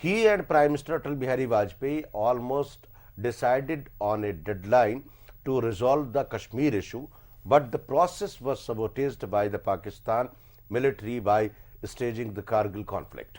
he and Prime Minister Atal Bihari Vajpayee almost decided on a deadline to resolve the Kashmir issue, but the process was sabotaged by the Pakistan military by staging the Kargil conflict.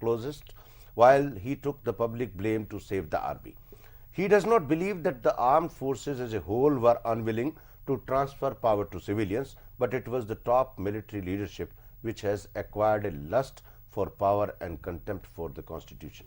closest while he took the public blame to save the army. He does not believe that the armed forces as a whole were unwilling to transfer power to civilians, but it was the top military leadership which has acquired a lust for power and contempt for the constitution.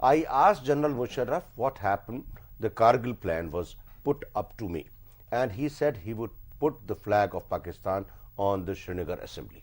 I asked General Musharraf what happened. The Kargil plan was put up to me, and he said he would put the flag of Pakistan on the Srinagar assembly.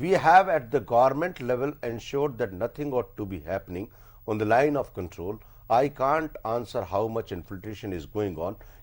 We have at the government level ensured that nothing ought to be happening on the line of control. I can't answer how much infiltration is going on.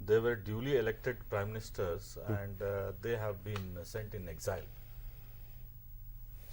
they were duly elected prime ministers and they have been sent in exile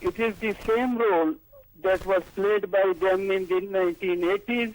It is the same role that was played by them in the 1980s,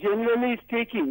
generally speaking,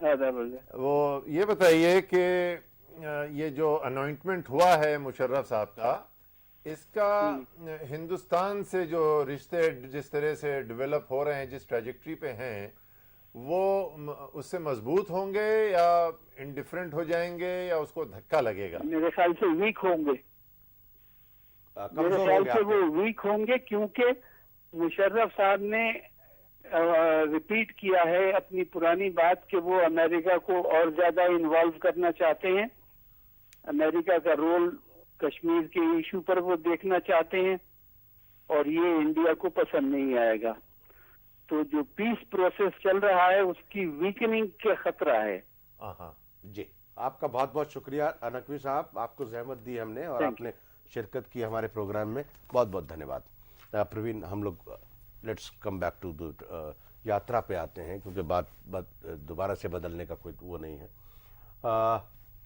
وہ یہ بتائیے کہ یہ جو انوائنٹمنٹ ہوا ہے مشرف صاحب کا، اس کا ہندوستان سے جو رشتے جس طرح سے ڈیولپ ہو رہے ہیں، جس ٹریجیکٹری پہ ہیں، وہ اس سے مضبوط ہوں گے یا انڈیفرنٹ ہو جائیں گے یا اس کو دھکا لگے گا؟ میرے خیال سے ویک ہوں گے، میرے خیال سے وہ ویک ہوں گے، کیونکہ مشرف صاحب نے ریپیٹ کیا ہے اپنی پرانی بات کہ وہ امریکہ کو اور زیادہ انوالو کرنا چاہتے ہیں، امریکہ کا رول کشمیر کے ایشو پر وہ دیکھنا چاہتے ہیں، اور یہ انڈیا کو پسند نہیں آئے گا. تو جو پیس پروسیس چل رہا ہے اس کی ویکننگ کا خطرہ ہے. جی، آپ کا بہت بہت شکریہ نقوی صاحب، آپ کو زحمت دی ہم نے اور آپ نے شرکت کی ہمارے پروگرام میں، بہت بہت دھنیہ واد. پروین، ہم لوگ لیٹس کم بیک ٹو یاترا پہ آتے ہیں، کیونکہ بات دوبارہ سے بدلنے کا کوئی وہ نہیں ہے.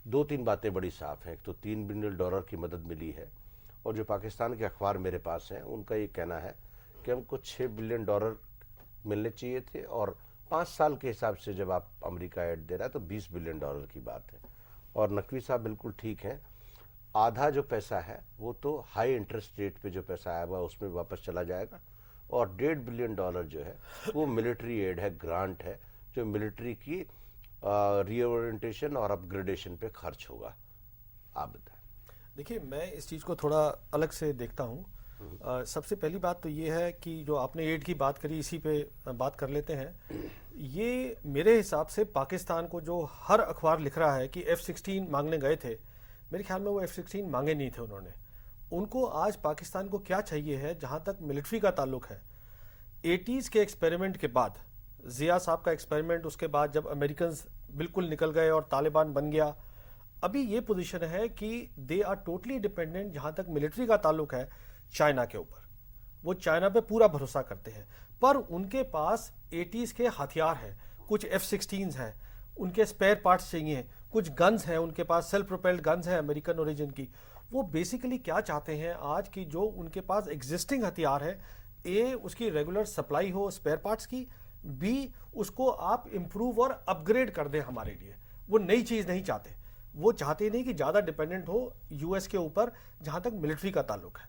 دو تین باتیں بڑی صاف ہیں. ایک تو $3 بلین کی مدد ملی ہے، اور جو پاکستان کے اخبار میرے پاس ہیں ان کا یہ کہنا ہے کہ ہم کو $6 بلین ملنے چاہیے تھے، اور 5 سال کے حساب سے جب آپ امریکہ ایڈ دے رہا ہے تو $20 بلین کی بات ہے. اور نقوی صاحب بالکل ٹھیک ہیں، آدھا جو پیسہ ہے وہ تو ہائی انٹرسٹ ریٹ پہ جو پیسہ آیا ہوا اس میں واپس چلا جائے گا، اور $1.5 بلین جو ہے وہ ملٹری ایڈ ہے، گرانٹ ہے، جو ملٹری کی ری اورینٹیشن اور اپ گریڈیشن پہ خرچ ہوگا. آپ بتائیں. دیکھیے، میں اس چیز کو تھوڑا الگ سے دیکھتا ہوں. سب سے پہلی بات تو یہ ہے کہ جو آپ نے ایڈ کی بات کری، اسی پہ بات کر لیتے ہیں. یہ میرے حساب سے پاکستان کو جو ہر اخبار لکھ رہا ہے کہ F-16 مانگنے گئے تھے، میرے خیال میں وہ F-16 مانگے نہیں تھے انہوں نے. ان کو آج پاکستان کو کیا چاہیے ہے، جہاں تک ملٹری کا تعلق ہے، 80s کے ایکسپیریمنٹ کے بعد، ضیاء صاحب کا ایکسپیریمنٹ، اس کے بعد جب امریکنز بالکل نکل گئے اور طالبان بن گیا، ابھی یہ پوزیشن ہے کہ دے آر ٹوٹلی ڈیپینڈنٹ جہاں تک ملٹری کا تعلق ہے چائنا کے اوپر. وہ چائنا پہ پورا بھروسہ کرتے ہیں، پر ان کے پاس 80s کے ہتھیار ہیں، کچھ F-16 ہیں، ان کے اسپیئر پارٹس چاہیے، کچھ گنز ہیں ان کے پاس، سیلف پروپیلڈ گنز ہیں امریکن اوریجن کی. وہ بیسیکلی کیا چاہتے ہیں آج کی جو ان کے پاس ایگزسٹنگ ہتھیار ہے، اے اس کی ریگولر سپلائی ہو اسپیئر پارٹس کی، بی اس کو آپ امپروو اور اپ گریڈ کر دیں ہمارے لیے. وہ نئی چیز نہیں چاہتے، وہ چاہتے نہیں کہ زیادہ ڈیپینڈنٹ ہو یو ایس کے اوپر جہاں تک ملٹری کا تعلق ہے.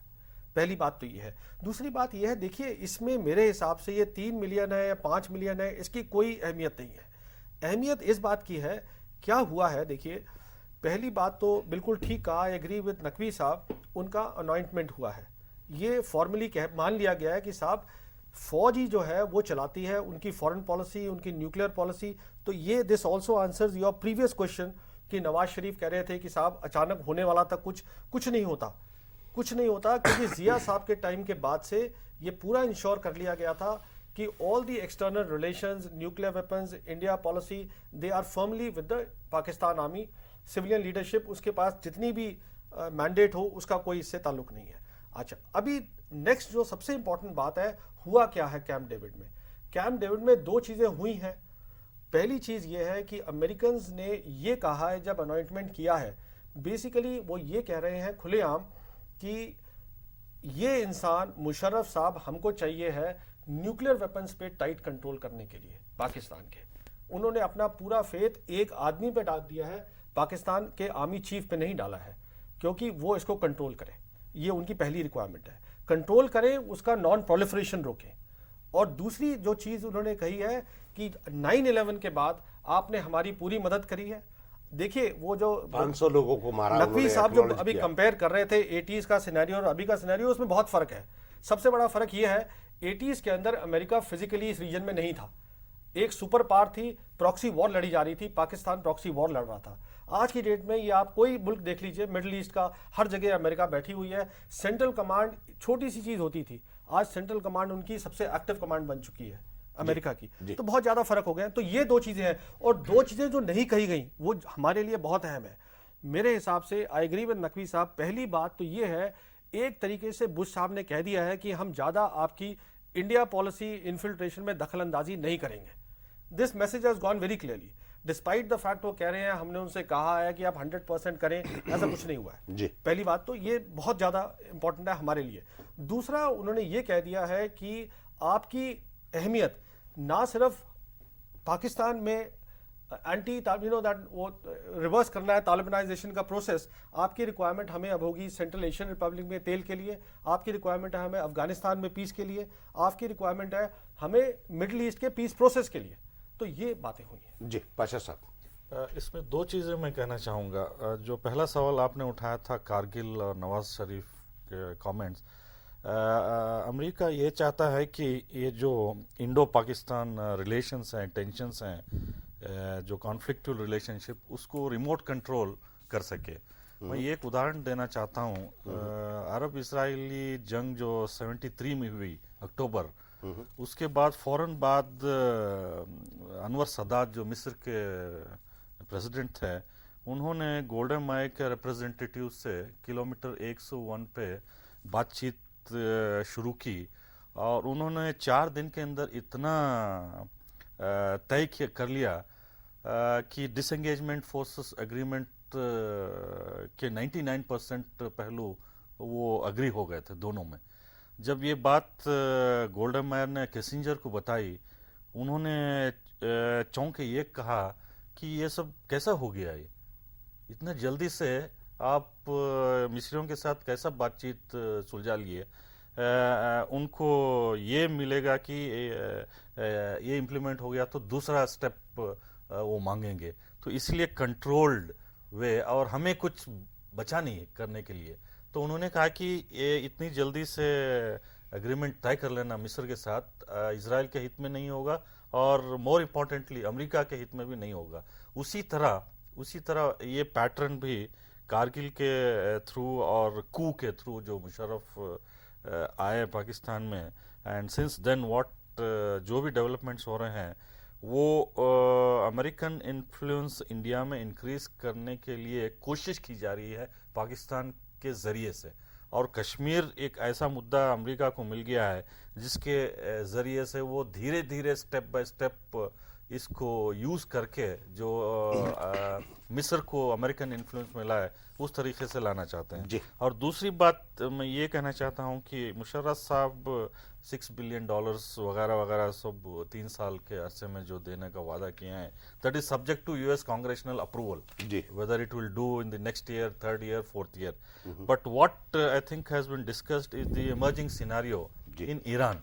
پہلی بات تو یہ ہے. دوسری بات یہ ہے، دیکھیے اس میں میرے حساب سے یہ 3 ملین ہے یا 5 ملین ہے، اس کی کوئی اہمیت نہیں ہے. اہمیت اس بات کی ہے کیا ہوا ہے. دیکھیے، پہلی بات تو بالکل ٹھیک کہا، آئی ایگری وتھ نقوی صاحب، ان کا انوائنٹمنٹ ہوا ہے. یہ فارملی مان لیا گیا ہے کہ صاحب فوج ہی جو ہے وہ چلاتی ہے، ان کی فورن پالیسی، ان کی نیوکلیئر پالیسی. تو یہ this also answers your previous question کہ نواز شریف کہہ رہے تھے کہ صاحب اچانک ہونے والا تھا کچھ نہیں ہوتا، کچھ نہیں ہوتا، کیونکہ ضیاء صاحب کے ٹائم کے بعد سے یہ پورا انشور کر لیا گیا تھا کہ all the external relations, nuclear weapons, India policy, they are firmly with the Pakistan army. Civilian leadership اس کے پاس جتنی بھی مینڈیٹ ہو اس کا کوئی اس سے تعلق نہیں ہے. اچھا، ابھی نیکسٹ جو سب سے امپورٹنٹ بات ہے، ہوا کیا ہے کیمپ ڈیوڈ میں. کیمپ ڈیوڈ میں 2 چیزیں ہوئی ہیں. پہلی چیز یہ ہے کہ امریکنز نے یہ کہا ہے جب انوائنٹمنٹ کیا ہے، بیسیکلی وہ یہ کہہ رہے ہیں کھلے عام کہ یہ انسان مشرف صاحب ہم کو چاہیے ہے نیوکلیئر ویپنز پہ ٹائٹ کنٹرول کرنے کے لیے پاکستان کے. انہوں نے اپنا پورا فیتھ ایک آدمی پہ ڈال دیا ہے، پاکستان کے آرمی چیف پہ نہیں ڈالا ہے، کیونکہ وہ اس کو کنٹرول کرے. یہ ان کی پہلی ریکوائرمنٹ ہے، کنٹرول کریں، اس کا نان پرولیفریشن روکیں. اور دوسری جو چیز انہوں نے کہی ہے کہ 9/11 کے بعد آپ نے ہماری پوری مدد کری ہے. دیکھیے وہ جو 500 لوگوں کو مارا، نقوی صاحب جو ابھی کمپیئر کر رہے تھے 80s کا سینیریو اور ابھی کا سینیریو، اس میں بہت فرق ہے. سب سے بڑا فرق یہ ہے 80s کے اندر امریکہ فزیکلی اس ریجن میں نہیں تھا، ایک سپر پاور تھی، پراکسی وار لڑی جا رہی تھی، پاکستان پراکسی وار لڑ رہا تھا. آج کی ڈیٹ میں یہ آپ کوئی ملک دیکھ لیجئے مڈل ایسٹ کا، ہر جگہ امریکہ بیٹھی ہوئی ہے. سینٹرل کمانڈ چھوٹی سی چیز ہوتی تھی، آج سینٹرل کمانڈ ان کی سب سے ایکٹیو کمانڈ بن چکی ہے امریکہ کی. تو بہت زیادہ فرق ہو گئے ہیں. تو یہ 2 چیزیں ہیں. اور 2 چیزیں جو نہیں کہی گئیں وہ ہمارے لیے بہت اہم ہے میرے حساب سے. آئی ایگری ود نقوی صاحب. پہلی بات تو یہ ہے، ایک طریقے سے بش صاحب نے کہہ دیا ہے کہ ہم زیادہ آپ کی انڈیا پالیسی انفلٹریشن میں دخل اندازی نہیں کریں گے. This message has gone very clearly, despite the fact وہ کہہ رہے ہیں ہم نے ان سے کہا ہے کہ آپ 100% کریں، ایسا کچھ نہیں ہوا ہے. پہلی بات تو یہ بہت زیادہ امپورٹنٹ ہے ہمارے لیے. دوسرا، انہوں نے یہ کہہ دیا ہے کہ آپ کی اہمیت نہ صرف پاکستان میں اینٹی دیٹ وہ ریورس کرنا ہے طالبانائزیشن کا پروسیس. آپ کی ریکوائرمنٹ ہمیں اب ہوگی سینٹرل ایشین ریپبلک میں تیل کے لیے, آپ کی ریکوائرمنٹ ہے ہمیں افغانستان میں پیس کے لیے, آپ کی ریکوائرمنٹ ہے ہمیں مڈل ایسٹ کے پیس پروسیس کے لیے. تو یہ باتیں ہوئی ہیں. جی پاشا صاحب. اس میں دو چیزیں میں کہنا چاہوں گا. جو پہلا سوال آپ نے اٹھایا تھا کارگل اور نواز شریف کے کامنٹس, امریکہ یہ چاہتا ہے کہ یہ جو انڈو پاکستان ریلیشنز ہیں, ٹینشنز ہیں, جو کانفلکٹیو ریلیشن شپ, اس کو ریموٹ کنٹرول کر سکے. میں یہ ایک ادہرن دینا چاہتا ہوں. عرب اسرائیلی جنگ جو 73 میں ہوئی اکتوبر, اس کے بعد فوراً بعد انور سادات جو مصر کے پریزیڈنٹ تھے, انہوں نے گولڈن مائل کے ریپرزینٹیٹیو سے کلومیٹر 101 پہ بات چیت شروع کی, اور انہوں نے 4 دن کے اندر اتنا طے کر لیا کہ ڈس انگیجمنٹ فورسز اگریمنٹ کے 99% پہلو وہ اگری ہو گئے تھے دونوں میں. جب یہ بات گولڈن مائر نے کیسنجر کو بتائی, انہوں نے چونک کے یہ کہا کہ یہ سب کیسا ہو گیا, یہ اتنا جلدی سے آپ مصریوں کے ساتھ کیسا بات چیت سلجھا لیے. ان کو یہ ملے گا کہ یہ امپلیمنٹ ہو گیا تو دوسرا سٹیپ وہ مانگیں گے, تو اس لیے کنٹرولڈ وے, اور ہمیں کچھ بچا نہیں کرنے کے لیے. تو انہوں نے کہا کہ یہ اتنی جلدی سے اگریمنٹ طے کر لینا مصر کے ساتھ اسرائیل کے ہت میں نہیں ہوگا, اور مور امپورٹنٹلی امریکہ کے ہت میں بھی نہیں ہوگا. اسی طرح یہ پیٹرن بھی کارگل کے تھرو اور کو کے تھرو جو مشرف آئے پاکستان میں, اینڈ سنس دین واٹ جو بھی ڈیولپمنٹس ہو رہے ہیں, وہ امریکن انفلوئنس انڈیا میں انکریز کرنے کے لیے کوشش کی جا رہی ہے پاکستان کے ذریعے سے. اور کشمیر ایک ایسا مدعا امریکہ کو مل گیا ہے جس کے ذریعے سے وہ دھیرے دھیرے سٹیپ بائی سٹیپ اس کو یوز کر کے جو مصر کو امریکن انفلوئنس ملا ہے اس طریقے سے لانا چاہتے ہیں. اور دوسری بات میں یہ کہنا چاہتا ہوں کہ مشرف صاحب $6 بلین وغیرہ وغیرہ سب 3 سال کے عرصے میں جو دینے کا وعدہ کیے ہیں, that is subject to US congressional approval, whether it will do in the next year, 3rd year, 4th year. But what I think has been discussed is the emerging scenario in Iran.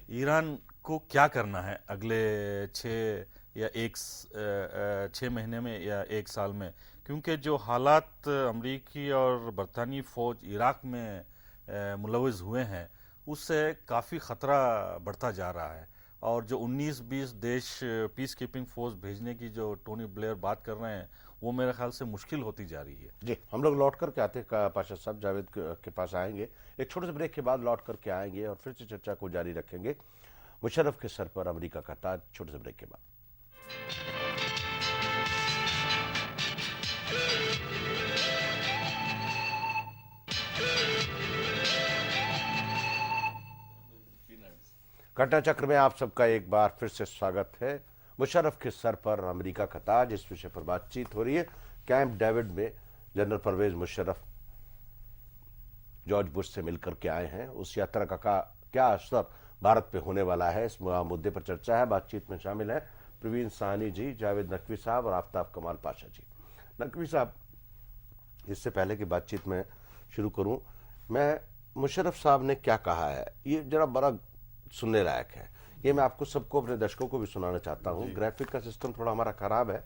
Iran کو کیا کرنا ہے اگلے 6 مہینے میں یا 1 سال میں, کیونکہ جو حالات امریکی اور برطانوی فوج عراق میں ملوث ہوئے ہیں اس سے کافی خطرہ بڑھتا جا رہا ہے. اور جو 19-20 دیش پیس کیپنگ فورس بھیجنے کی جو ٹونی بلیئر بات کر رہے ہیں, وہ میرے خیال سے مشکل ہوتی جا رہی ہے. جی ہم لوگ لوٹ کر کے آتے ہیں, پاشا صاحب جاوید کے پاس آئیں گے, ایک چھوٹے سے بریک کے بعد لوٹ کر کے آئیں گے اور پھر سے چرچا کو جاری رکھیں گے. مشرف کے سر پر امریکہ کا تاج, چھوٹے سے بریک کے بعد. گھٹنا چکر میں آپ سب کا ایک بار پھر سے سواگت ہے. مشرف کے سر پر امریکہ کا تاج, اس وشے پر بات چیت ہو رہی ہے. کیمپ ڈیوڈ میں general Pervez Musharraf George Bush سے مل کر کے آئے ہیں. اس یاترا کا کیا اثر بھارت پہ ہونے والا ہے, اس مدعے پر چرچا ہے. بات چیت میں شامل ہیں پروین سہانی جی, جاوید نقوی صاحب اور آفتاب کمال پاشا جی. نقوی صاحب, اس سے پہلے کہ بات چیت میں شروع کروں, میں مشرف صاحب نے کیا کہا ہے یہ ذرا بڑا سننے لائق ہے. یہ میں آپ کو سب کو, اپنے درشکوں کو بھی سنانا چاہتا ہوں. گرافک کا سسٹم تھوڑا ہمارا خراب ہے,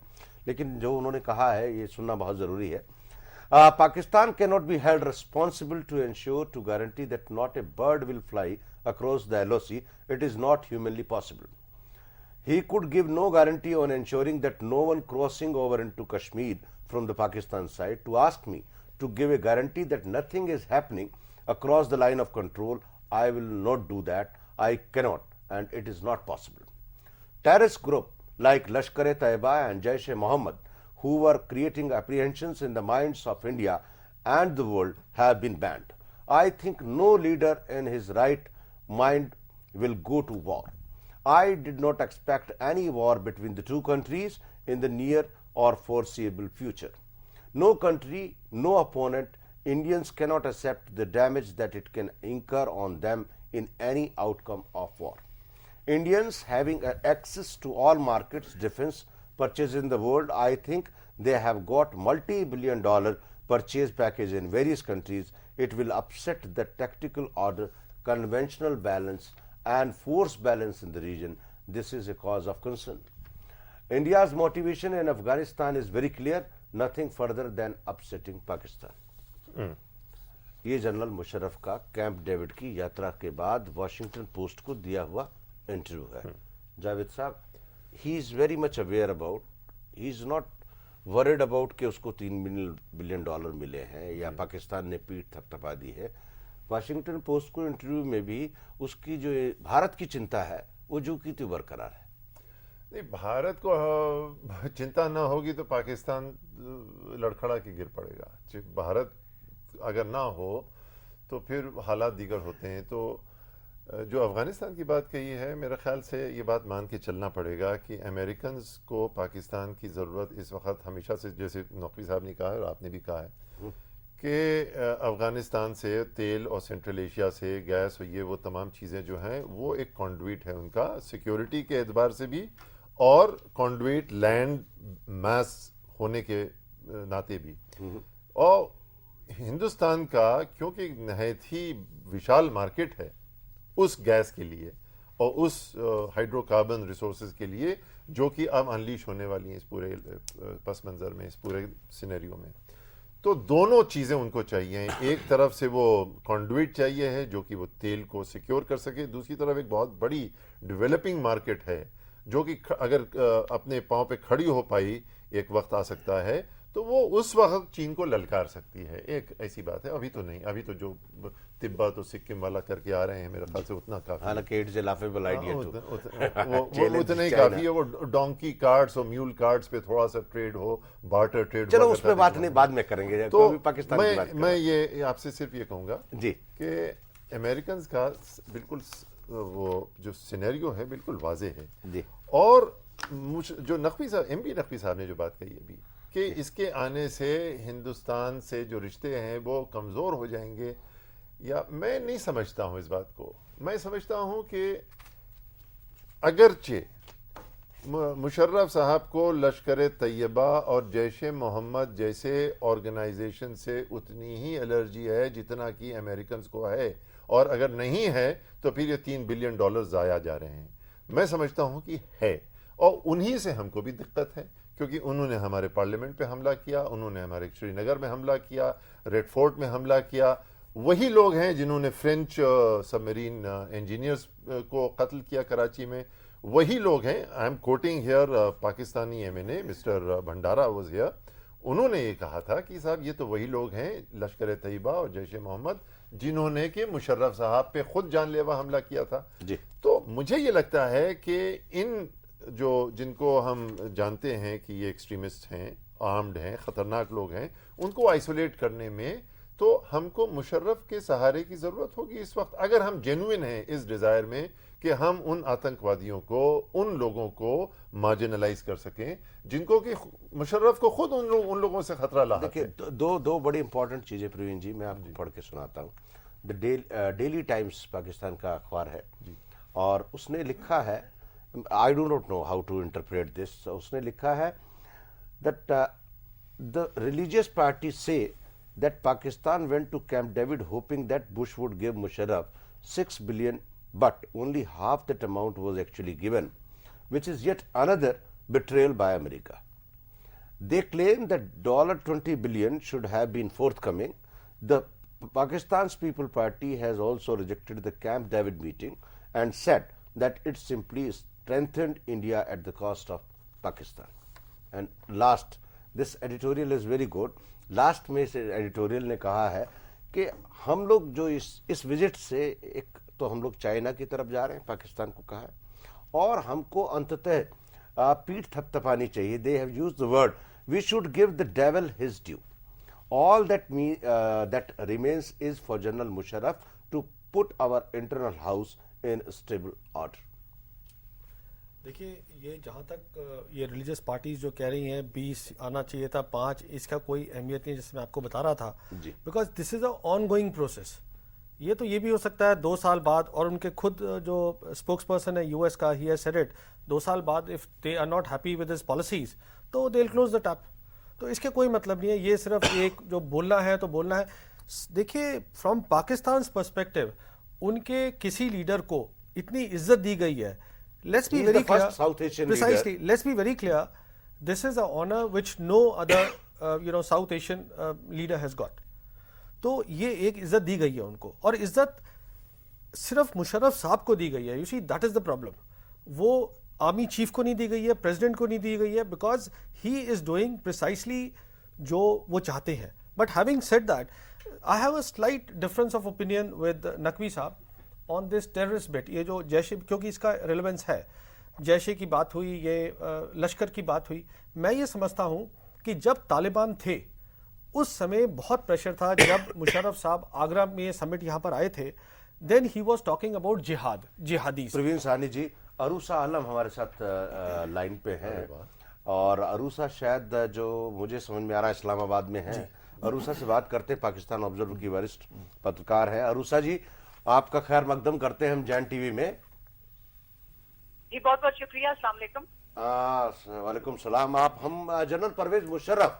لیکن جو انہوں نے کہا ہے یہ سننا بہت ضروری ہے. Pakistan cannot be held responsible to ensure, to guarantee that not a bird will fly across the LOC. It is not humanly possible. He could give no guarantee on ensuring that no one crossing over into Kashmir from the Pakistan side. To ask me to give a guarantee that nothing is happening across the line of control, I will not do that. I cannot, and it is not possible. Terrorist group like Lashkar-e-Taiba and Jaish-e-Mohammed, who were creating apprehensions in the minds of India and the world, have been banned. I think no leader in his right mind will go to war. I did not expect any war between the two countries in the near or foreseeable future. No country, no opponent, Indians cannot accept the damage that it can incur on them in any outcome of war. Indians having access to all markets, defense, purchase in the world. I think they have got multi-billion-dollar purchase package in various countries. It will upset the tactical order, conventional balance and force balance in the region. This is a cause of concern. India's motivation in Afghanistan is very clear, nothing further than upsetting Pakistan. یہ general Musharraf کا camp David کی یاترا کے بعد Washington post کو دیا ہوا interview ہے. جاوید صاحب, he is very much aware about, he is not worried about کہ اس کو $3 بلین ملے ہیں یا پاکستان نے پیٹھ تھپتھپا دی ہے. واشنگٹن پوسٹ کو انٹرویو میں بھی اس کی جو بھارت کی چنتا ہے وہ جو کی تو برقرار ہے. نہیں, بھارت کو چنتا نہ ہوگی تو پاکستان لڑکھڑا کے گر پڑے گا. بھارت اگر نہ ہو تو پھر حالات دیگر ہوتے ہیں. تو جو افغانستان کی بات کہی ہے, میرے خیال سے یہ بات مان کے چلنا پڑے گا کہ امریکنز کو پاکستان کی ضرورت اس وقت ہمیشہ سے, جیسے نقوی صاحب نے کہا ہے اور آپ نے بھی کہا ہے, کہ افغانستان سے تیل اور سینٹرل ایشیا سے گیس اور یہ وہ تمام چیزیں جو ہیں وہ ایک کانڈویٹ ہے ان کا, سیکیورٹی کے اعتبار سے بھی اور کانڈویٹ لینڈ میس ہونے کے ناطے بھی. اور ہندوستان کا کیونکہ نہایت ہی وشال مارکیٹ ہے اس گیس کے لیے اور اس ہائیڈرو کاربن ریسورسز کے لیے جو کہ اب انلیش ہونے والی ہیں اس پورے پس منظر میں, اس پورے سینیریو میں. تو دونوں چیزیں ان کو چاہیے. ایک طرف سے وہ کانڈویٹ چاہیے ہے جو کہ وہ تیل کو سیکیور کر سکے, دوسری طرف ایک بہت بڑی ڈیولپنگ مارکیٹ ہے جو کہ اگر اپنے پاؤں پہ کھڑی ہو پائی ایک وقت آ سکتا ہے تو وہ اس وقت چین کو للکار سکتی ہے. ایک ایسی بات ہے. ابھی تو نہیں, ابھی تو جو تبت اور سکم والا کر کے آ رہے ہیں میرے خیال سے اتنا کافی, حالانکہ اٹس اے لافیبل آئیڈیا وہ اتنا ہی کافی ہے. وہ ڈونکی کارٹس اور میول کارٹس پہ تھوڑا سا ٹریڈ ہو, بارٹر ٹریڈ. چلو اس پہ بات نہیں, بعد میں کریں گے. تو پاکستان کی بات میں یہ آپ سے صرف یہ کہوں گا جی کہ امریکنز کا بالکل وہ جو سینیریو ہے بالکل واضح ہے. جی, اور جو نقوی صاحب, ایم پی نقوی صاحب نے جو بات کہی ابھی کہ اس کے آنے سے ہندوستان سے جو رشتے ہیں وہ کمزور ہو جائیں گے, یا میں نہیں سمجھتا ہوں اس بات کو. میں سمجھتا ہوں کہ اگرچہ مشرف صاحب کو لشکر طیبہ اور جیش محمد جیسے آرگنائزیشن سے اتنی ہی الرجی ہے جتنا کہ امریکنز کو ہے, اور اگر نہیں ہے تو پھر یہ $3 بلین ضائع جا رہے ہیں. میں سمجھتا ہوں کہ ہے, اور انہی سے ہم کو بھی دقت ہے کیونکہ انہوں نے ہمارے پارلیمنٹ پہ حملہ کیا, انہوں نے ہمارے شری نگر میں حملہ کیا, ریڈ فورٹ میں حملہ کیا. وہی لوگ ہیں جنہوں نے فرینچ سب میرین انجینئرز کو قتل کیا کراچی میں. وہی لوگ ہیں, I am quoting here Pakistani MNA mister Bhandara was here. انہوں نے یہ کہا تھا کہ صاحب یہ تو وہی لوگ ہیں لشکر طیبہ اور جیش محمد جنہوں نے کہ مشرف صاحب پہ خود جان لیوا حملہ کیا تھا. جی, تو مجھے یہ لگتا ہے کہ ان جن کو ہم جانتے ہیں کہ یہ ایکسٹریمسٹ ہیں, آرمڈ ہیں, خطرناک لوگ ہیں, ان کو آئسولیٹ کرنے میں تو ہم کو مشرف کے سہارے کی ضرورت ہوگی اس وقت, اگر ہم جینوئن ہیں اس ڈیزائر میں کہ ہم ان آتنکوادیوں کو, ان لوگوں کو مارجنلائز کر سکیں جن کو کہ مشرف کو خود ان لوگوں سے خطرہ لاحق ہے. دیکھیں دو بڑی امپورٹنٹ چیزیں پروین جی, میں آپ کو پڑھ کے سناتا ہوں. ڈیلی ٹائمز پاکستان کا اخبار ہے, اور اس نے لکھا ہے, I do not know how to interpret this. اس نے لکھا ہے that the religious parties say that Pakistan went to Camp David hoping that Bush would give Musharraf $6 billion, but only half that amount was actually given, which is yet another betrayal by America. They claim that $20 billion should have been forthcoming. The Pakistan's People Party has also rejected the Camp David meeting and said that it simply strengthened India at the cost of Pakistan. And last, this editorial is very good. Last میں اس editorial نے کہا ہے کہ ہم لوگ جو اس visit سے ایک تو ہم لوگ چائنا کی طرف جا رہے ہیں, پاکستان کو کہا ہے, اور ہم کو انتتہ پیٹھ تھپتھپانی چاہیے. They have used the word we should give the devil his due. All that remains is for General Musharraf to put our internal house in stable order. دیکھیے, یہ جہاں تک یہ ریلیجس پارٹیز جو کہہ رہی ہیں 20 آنا چاہیے تھا 5, اس کا کوئی اہمیت نہیں, جس میں آپ کو بتا رہا تھا, because this is a on going process. یہ تو یہ بھی ہو سکتا ہے 2 سال بعد, اور ان کے خود جو اسپوکس پرسن ہے US کا, ہی ہیز سیڈ اٹ, 2 سال بعد if they are not happy with his policies تو they will close the tape. تو اس کے کوئی مطلب نہیں ہے, یہ صرف ایک جو بولنا ہے تو بولنا ہے. دیکھیے فرام پاکستان پرسپیکٹو ان کے کسی لیڈر کو اتنی عزت دی گئی ہے. Let's be He is very the first South Asian leader. precisely, let's be very clear, this is an honor which no other South Asian leader has got. تو یہ ایک عزت دی گئی ہے ان کو, اور عزت صرف مشرف صاحب کو دی گئی ہے. You see that is the problem. وہ آرمی چیف کو نہیں دی گئی ہے, پریزیڈنٹ کو نہیں دی گئی ہے, because he is doing precisely جو وہ چاہتے ہیں. But having said that, I have a slight difference of opinion with Naqvi صاحب آن دس ٹیررسٹ بٹ. یہ جو جیش, کیونکہ اس کا ریلیونس ہے, جیشے کی بات ہوئی, یہ لشکر کی بات ہوئی. میں یہ سمجھتا ہوں کہ جب طالبان تھے اس سمے بہت پریشر تھا. جب مشرف صاحب آگرہ میں یہ سمٹ یہاں پر آئے تھے, دین ہی واز ٹاکنگ اباؤٹ جہاد, جہادی. پروین سانی جی, عروسہ عالم ہمارے ساتھ لائن پہ ہیں, اور عروسہ شاید جو مجھے سمجھ میں آ رہا ہے اسلام آباد میں ہیں. عروسہ سے بات کرتے ہیں, پاکستان آبزرور کی وریسٹ پترکار ہے. عروسہ جی, آپ کا خیر مقدم کرتے ہیں ہم جین ٹی وی میں. جی بہت بہت شکریہ, السلام علیکم. وعلیکم السلام. ہم جنرل پرویز مشرف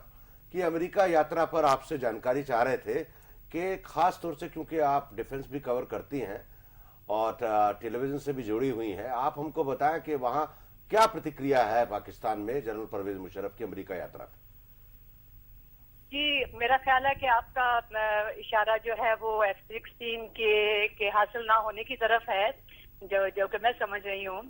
کی امریکہ یاترا پر آپ سے جانکاری چاہ رہے تھے کہ خاص طور سے کیونکہ آپ ڈیفنس بھی کور کرتی ہیں اور ٹیلی ویژن سے بھی جڑی ہوئی ہیں, آپ ہم کو بتائیں کہ وہاں کیا پرتکریا ہے پاکستان میں جنرل پرویز مشرف کی امریکہ یاترا پہ. جی میرا خیال ہے کہ آپ کا اشارہ جو ہے وہ F-16 کے حاصل نہ ہونے کی طرف ہے, جو کہ میں سمجھ رہی ہوں.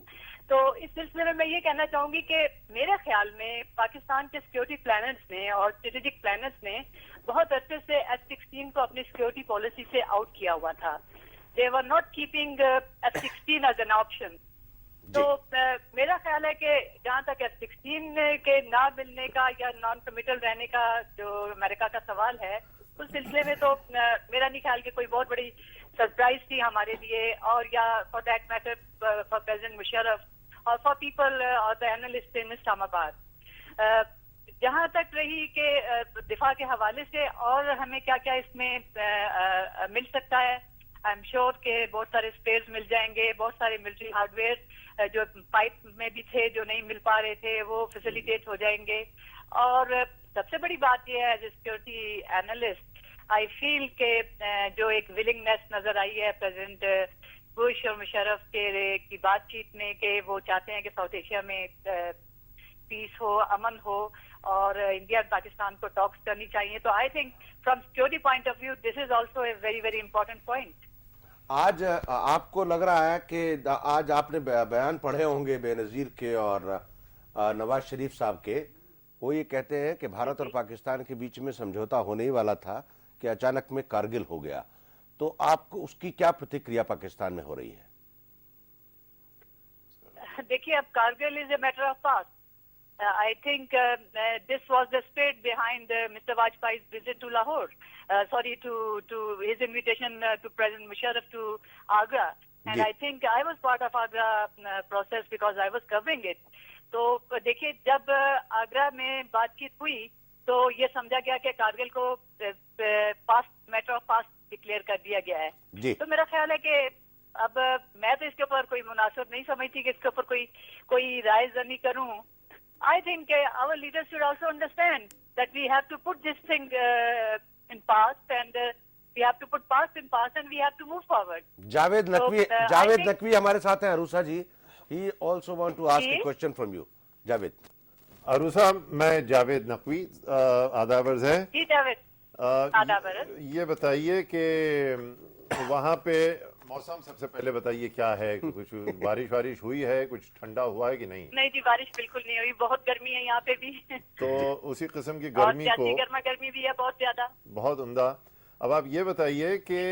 تو اس سلسلے میں یہ کہنا چاہوں گی کہ میرے خیال میں پاکستان کے سیکیورٹی پلانرز نے اور اسٹریٹجک پلانرز نے بہت عرصے سے F-16 کو اپنی سیکیورٹی پالیسی سے آؤٹ کیا ہوا تھا. They were not keeping F-16 as an option. تو میرا خیال ہے کہ جہاں تک F-16 کے نہ ملنے کا یا نان کمیٹل رہنے کا جو امریکہ کا سوال ہے, اس سلسلے میں تو میرا نہیں خیال کہ کوئی بہت بڑی سرپرائز تھی ہمارے لیے, اور یا for that matter for president Musharraf اور فار پیپل اور دا اینالسٹ ان اسلام آباد. جہاں تک رہی کہ دفاع کے حوالے سے اور ہمیں کیا کیا اس میں مل سکتا ہے, آئی ایم شیور کہ بہت سارے اسپیئرز مل جائیں گے, بہت سارے ملٹری ہارڈ ویئر جو پائپ میں بھی تھے جو نہیں مل پا رہے تھے وہ فیسیلیٹیٹ ہو جائیں گے. اور سب سے بڑی بات یہ ہے ایز اے سیکورٹی اینالسٹ, آئی فیل کہ جو ایک ولنگنیس نظر آئی ہے پریزیڈنٹ بش اور مشرف کی بات چیت میں کہ وہ چاہتے ہیں کہ ساؤتھ ایشیا میں پیس ہو, امن ہو, اور انڈیا اور پاکستان کو ٹاکس کرنی چاہیے. تو I think from security point of view this is also a very very important point. آج آپ کو لگ رہا ہے کہ آج آپ نے بیان پڑھے ہوں گے بے نظیر کے اور نواز شریف صاحب کے. وہ یہ کہتے ہیں کہ بھارت اور پاکستان کے بیچ میں سمجھوتا ہونے ہی والا تھا کہ اچانک میں کارگل ہو گیا. تو آپ کو اس کی کیا پرتکریا پاکستان میں ہو رہی ہے؟ دیکھیے اب Kargil is a matter of past. I think this was the spirit behind Mr. Vajpayee's visit to Lahore. To his invitation to President Musharraf to Agra. And I think I was part of Agra process because I was covering it. تو دیکھیے جب آگرہ میں بات چیت ہوئی تو یہ سمجھا گیا کہ کارگل کو past metre of past declare کر دیا گیا ہے. تو میرا خیال ہے کہ اب میں تو اس کے اوپر کوئی مناسب نہیں سمجھتی کہ اس کے اوپر کوئی رائے زنی کروں. I think our leaders should also understand that we have to put this thing in past, and we have to put past in past, and we have to move forward. Javed Naqvi ہمارے ساتھ ہیں. عروسہ جی, he also want to ask a question from you. Javed. عروسہ, میں جاوید نقوی, آداب عرض ہے. جی جاوید, آداب عرض. یہ بتائیے کہ وہاں پہ موسم سب سے پہلے بتائیے کیا ہے, کچھ بارش ہوئی ہے, کچھ ٹھنڈا ہوا ہے کہ نہیں؟ نہیں جی, بارش بالکل نہیں ہوئی, بہت گرمی ہے یہاں پہ بھی. تو اسی قسم کی گرمی کو, گرما گرمی بھی ہے بہت زیادہ. بہت عمدہ. اب آپ یہ بتائیے کہ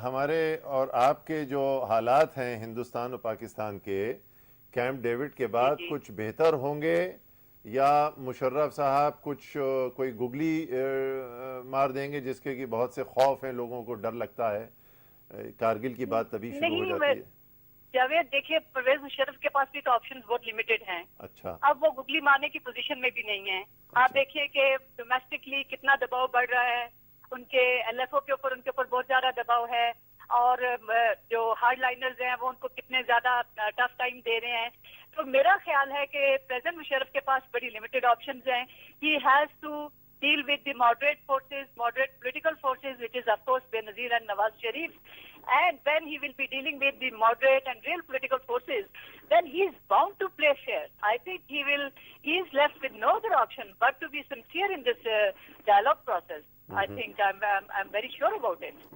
ہمارے اور آپ کے جو حالات ہیں ہندوستان اور پاکستان کے کیمپ ڈیوڈ کے بعد کچھ بہتر ہوں گے, یا مشرف صاحب کوئی گگلی مار دیں گے جس کے کہ بہت سے خوف ہیں, لوگوں کو ڈر لگتا ہے, کارگل کی بات تبھی شروع ہو جاتی ہے؟ جاوید دیکھیے, پرویز مشرف کے پاس بھی تو آپشنز بہت لیمیٹڈ ہیں. اچھا, اب وہ گگلی مارنے کی پوزیشن میں بھی نہیں ہے. آپ دیکھیے کہ ڈومیسٹکلی کتنا دباؤ بڑھ رہا ہے, ان کے LFO کے اوپر, ان کے اوپر بہت زیادہ دباؤ ہے. اور جو ہارڈ لائنرز ہیں وہ ان کو کتنے زیادہ ٹف ٹائم دے رہے ہیں. تو میرا خیال ہے کہ پریزیڈنٹ مشرف کے پاس بڑی لمیٹڈ آپشنز ہیں. He has to deal with the moderate political forces, which is of course Benazir and Nawaz Sharif. And when he will be dealing with the moderate and real political forces, then he is bound to play fair. I think he is left with no other option but to be sincere in this dialogue process. I think I'm very sure about it.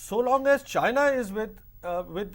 so long as China is with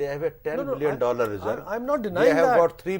They have a $10 No, billion reserve. I'm not denying They have that. got $3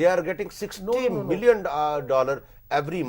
They are getting $60 million every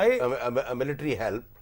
as a military help.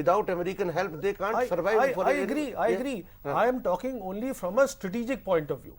without American help, they can't survive. I agree. I am talking only from a strategic point of view.